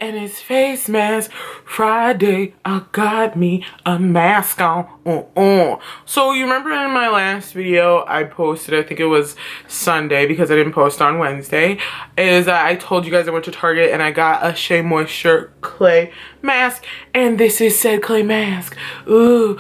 and it's face mask Friday. I got me a mask on. So you remember in my last video I posted, I think it was Sunday because I didn't post on Wednesday, is I told you guys I went to Target and I got a Shea Moisture clay mask, and this is said clay mask. Ooh.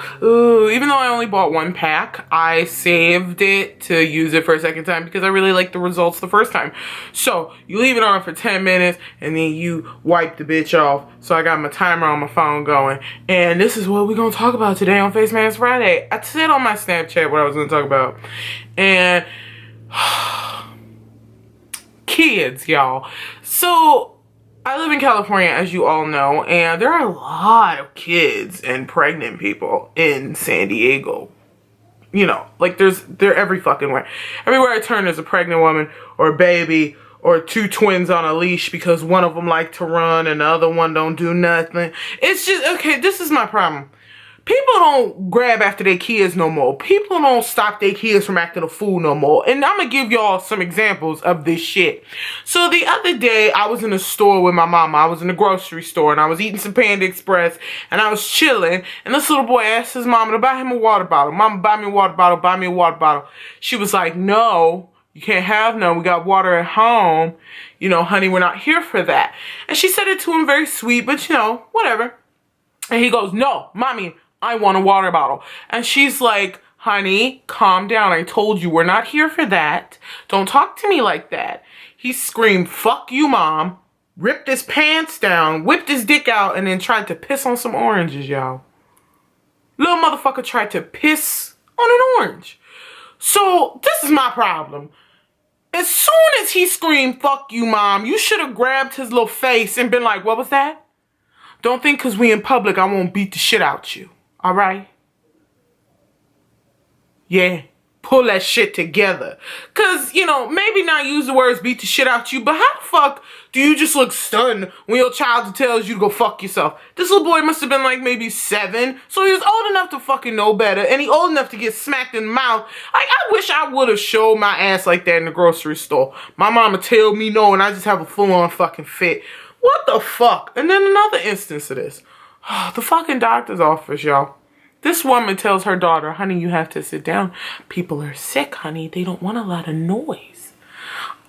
Even though I only bought one pack, I saved it to use it for a second time because I really liked the results the first time. So you leave it on for 10 minutes and then you wipe the bitch off. So I got my timer on my phone going, and this is what we're gonna talk about today on Face Mask Friday. I said on my Snapchat what I was gonna talk about, and kids, y'all. So I live in California, as you all know, and there are a lot of kids and pregnant people in San Diego. You know, like they're every fucking where. Everywhere I turn, there's a pregnant woman or a baby or two twins on a leash because one of them like to run and the other one don't do nothing. It's just, okay, this is my problem. People don't grab after their kids no more. People don't stop their kids from acting a fool no more. And I'm going to give y'all some examples of this shit. So the other day, I was in a store with my mama. I was in a grocery store and I was eating some Panda Express and I was chilling. And this little boy asked his mama to buy him a water bottle. Mama, buy me a water bottle, buy me a water bottle. She was like, no, you can't have none. We got water at home. You know, honey, we're not here for that. And she said it to him very sweet, but you know, whatever. And he goes, no, mommy, I want a water bottle. And she's like, honey, calm down. I told you we're not here for that. Don't talk to me like that. He screamed, fuck you, mom, ripped his pants down, whipped his dick out, and then tried to piss on some oranges, y'all. Little motherfucker tried to piss on an orange. So this is my problem. As soon as he screamed, fuck you, mom, you should have grabbed his little face and been like, what was that? Don't think because we in public I won't beat the shit out you. All right? Yeah. Pull that shit together. Because, you know, maybe not use the words beat the shit out you, but how the fuck do you just look stunned when your child tells you to go fuck yourself? This little boy must have been like maybe 7, so he was old enough to fucking know better, and he old enough to get smacked in the mouth. Like, I wish I would have showed my ass like that in the grocery store. My mama tell me no, and I just have a full-on fucking fit. What the fuck? And then another instance of this. The fucking doctor's office, y'all. This woman tells her daughter, honey, you have to sit down. People are sick, honey. They don't want a lot of noise.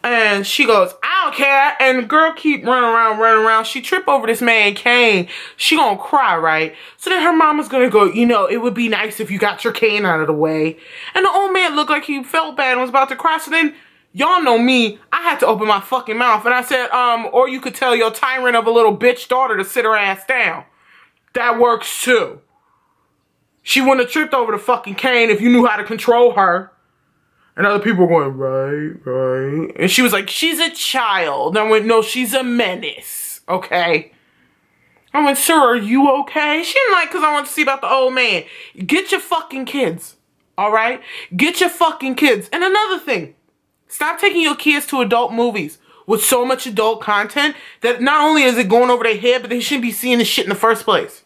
And she goes, I don't care. And the girl keep running around. She trip over this man cane. She gonna cry, right? So then her mama's gonna go, you know, it would be nice if you got your cane out of the way. And the old man looked like he felt bad and was about to cry. So then, y'all know me, I had to open my fucking mouth. And I said, or you could tell your tyrant of a little bitch daughter to sit her ass down. That works too. She wouldn't have tripped over the fucking cane if you knew how to control her. And other people were going, right. And she was like, she's a child. And I went, no, she's a menace. Okay. I went, sir, are you okay? She didn't like, because I want to see about the old man. Get your fucking kids. All right? Get your fucking kids. And another thing. Stop taking your kids to adult movies with so much adult content that not only is it going over their head, but they shouldn't be seeing this shit in the first place.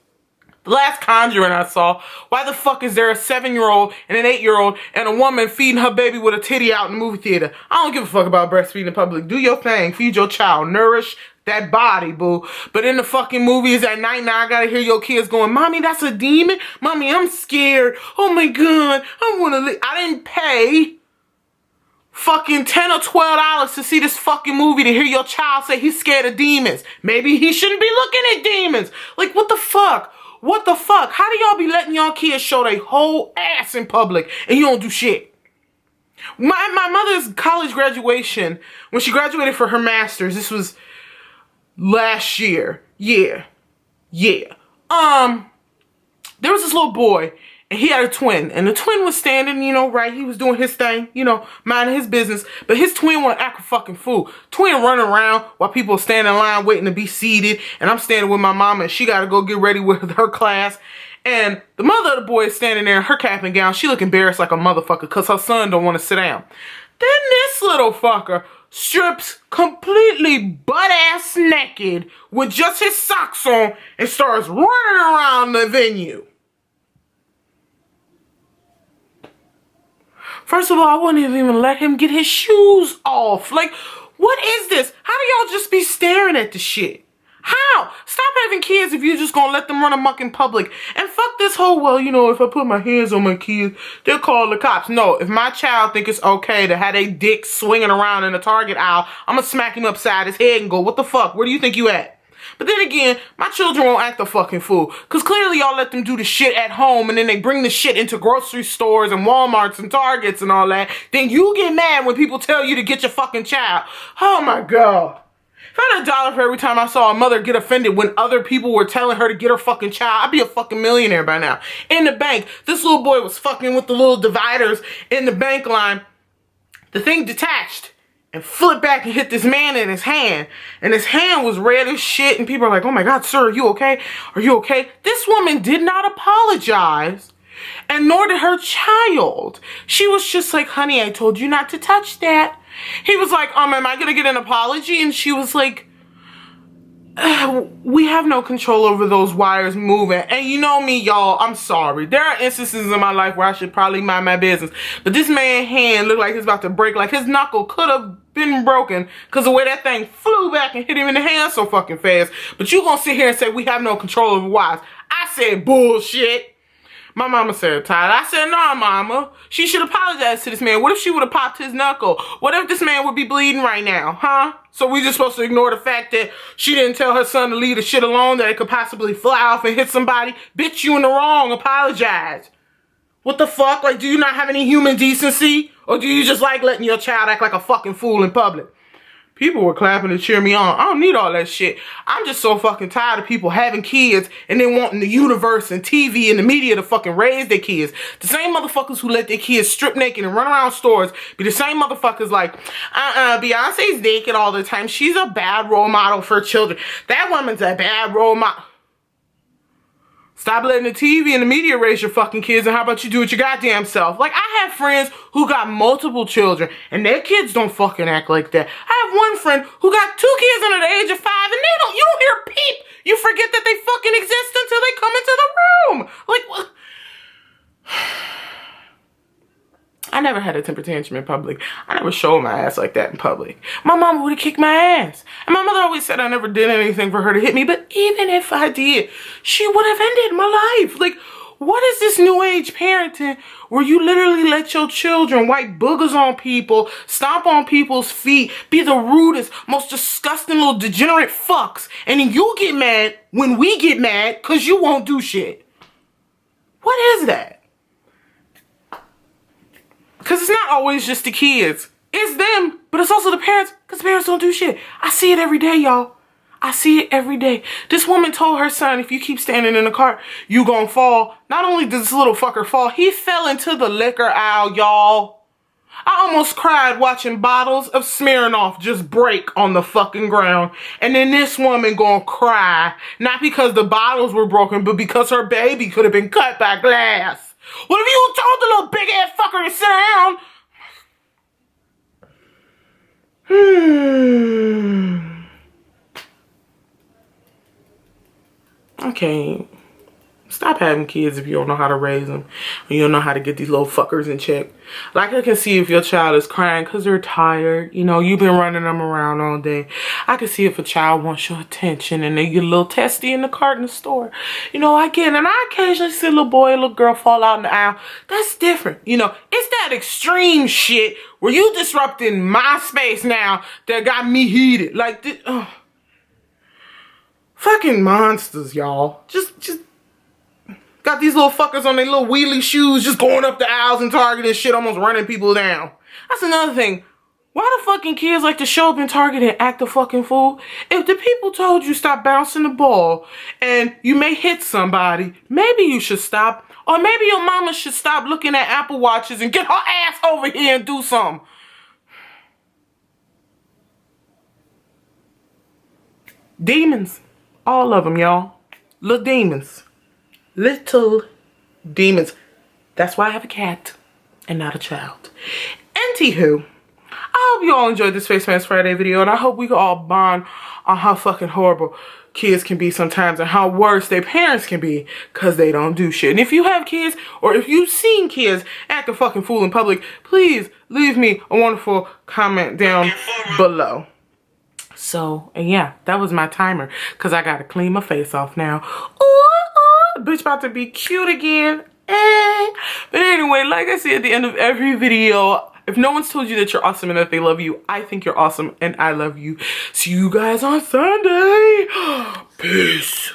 The last Conjuring I saw, why the fuck is there a 7-year-old and an 8-year-old and a woman feeding her baby with a titty out in the movie theater? I don't give a fuck about breastfeeding in public. Do your thing. Feed your child. Nourish that body, boo. But in the fucking movies at night now, I gotta hear your kids going, mommy, that's a demon? Mommy, I'm scared. Oh my God. I wanna live. I didn't pay fucking $10 or $12 to see this fucking movie to hear your child say he's scared of demons. Maybe he shouldn't be looking at demons. Like, what the fuck? What the fuck? How do y'all be letting y'all kids show their whole ass in public and you don't do shit? My mother's college graduation, when she graduated for her master's, this was last year. Yeah. There was this little boy, and he had a twin, and the twin was standing, you know, right, he was doing his thing, you know, minding his business, but his twin wanted to act a fucking fool. Twin running around while people stand in line waiting to be seated, and I'm standing with my mama, and she gotta go get ready with her class, and the mother of the boy is standing there in her cap and gown. She look embarrassed like a motherfucker because her son don't want to sit down. Then this little fucker strips completely butt-ass naked with just his socks on and starts running around the venue. First of all, I wouldn't have even let him get his shoes off. Like, what is this? How do y'all just be staring at the shit? How? Stop having kids if you're just gonna let them run amok in public. And fuck this whole, well, you know, if I put my hands on my kids, they'll call the cops. No, if my child think it's okay to have a dick swinging around in a Target aisle, I'm gonna smack him upside his head and go, what the fuck? Where do you think you at? But then again, my children won't act a fucking fool. Because clearly y'all let them do the shit at home and then they bring the shit into grocery stores and Walmarts and Targets and all that. Then you get mad when people tell you to get your fucking child. Oh my God. If I had $1 for every time I saw a mother get offended when other people were telling her to get her fucking child, I'd be a fucking millionaire by now. In the bank, this little boy was fucking with the little dividers in the bank line. The thing detached and flipped back and hit this man in his hand. And his hand was red as shit. And people are like, oh my God, sir, are you okay? Are you okay? This woman did not apologize. And nor did her child. She was just like, honey, I told you not to touch that. He was like, am I going to get an apology? And she was like, we have no control over those wires moving. And you know me, y'all, I'm sorry. There are instances in my life where I should probably mind my business. But this man's hand looked like it's about to break. Like his knuckle could have been broken because the way that thing flew back and hit him in the hand so fucking fast. But you gonna sit here and say we have no control over wires. I said bullshit. My mama said, Tyler. I said, nah, mama. She should apologize to this man. What if she would have popped his knuckle? What if this man would be bleeding right now, huh? So we just supposed to ignore the fact that she didn't tell her son to leave the shit alone, that it could possibly fly off and hit somebody? Bitch, you in the wrong. Apologize. What the fuck? Like, do you not have any human decency? Or do you just like letting your child act like a fucking fool in public? People were clapping to cheer me on. I don't need all that shit. I'm just so fucking tired of people having kids and then wanting the universe and TV and the media to fucking raise their kids. The same motherfuckers who let their kids strip naked and run around stores be the same motherfuckers like, Beyonce's naked all the time. She's a bad role model for children. That woman's a bad role model. Stop letting the TV and the media raise your fucking kids, and how about you do it your goddamn self? Like, I have friends who got multiple children, and their kids don't fucking act like that. I have one friend who got 2 kids under the age of 5, and you don't hear a peep. You forget that they fucking exist until they come into the room. Like, what? I never had a temper tantrum in public. I never showed my ass like that in public. My mama would have kicked my ass. And my mother always said I never did anything for her to hit me. But even if I did, she would have ended my life. Like, what is this new age parenting where you literally let your children wipe boogers on people, stomp on people's feet, be the rudest, most disgusting little degenerate fucks. And then you get mad when we get mad because you won't do shit. What is that? Because it's not always just the kids. It's them, but it's also the parents, because the parents don't do shit. I see it every day, y'all. I see it every day. This woman told her son, if you keep standing in the car, you gonna fall. Not only did this little fucker fall, he fell into the liquor aisle, y'all. I almost cried watching bottles of Smirnoff just break on the fucking ground. And then this woman gonna cry, not because the bottles were broken, but because her baby could have been cut by glass. What if you told the little big ass fucker to sit down? Okay. Stop having kids if you don't know how to raise them. And you don't know how to get these little fuckers in check. Like, I can see if your child is crying because they're tired. You know, you've been running them around all day. I can see if a child wants your attention and they get a little testy in the cart in the store. You know, I get it. And I occasionally see a little boy, a little girl fall out in the aisle. That's different. You know, it's that extreme shit where you disrupting my space now that got me heated. Like, this, fucking monsters, y'all. Just got these little fuckers on their little wheelie shoes just going up the aisles and Target and shit, almost running people down. That's another thing. Why the fucking kids like to show up in Target and act a fucking fool? If the people told you stop bouncing the ball and you may hit somebody, maybe you should stop. Or maybe your mama should stop looking at Apple Watches and get her ass over here and do something. Demons. All of them, y'all. Little demons. Little demons. That's why I have a cat and not a child. Anywho, I hope you all enjoyed this Face Mask Friday video, and I hope we can all bond on how fucking horrible kids can be sometimes and how worse their parents can be because they don't do shit. And if you have kids, or if you've seen kids act a fucking fool in public, please leave me a wonderful comment down below. So, and yeah, that was my timer because I got to clean my face off now. Ooh, bitch about to be cute again. But anyway, like I say at the end of every video, if no one's told you that you're awesome and that they love you, I think you're awesome and I love you. See you guys on Sunday. Peace.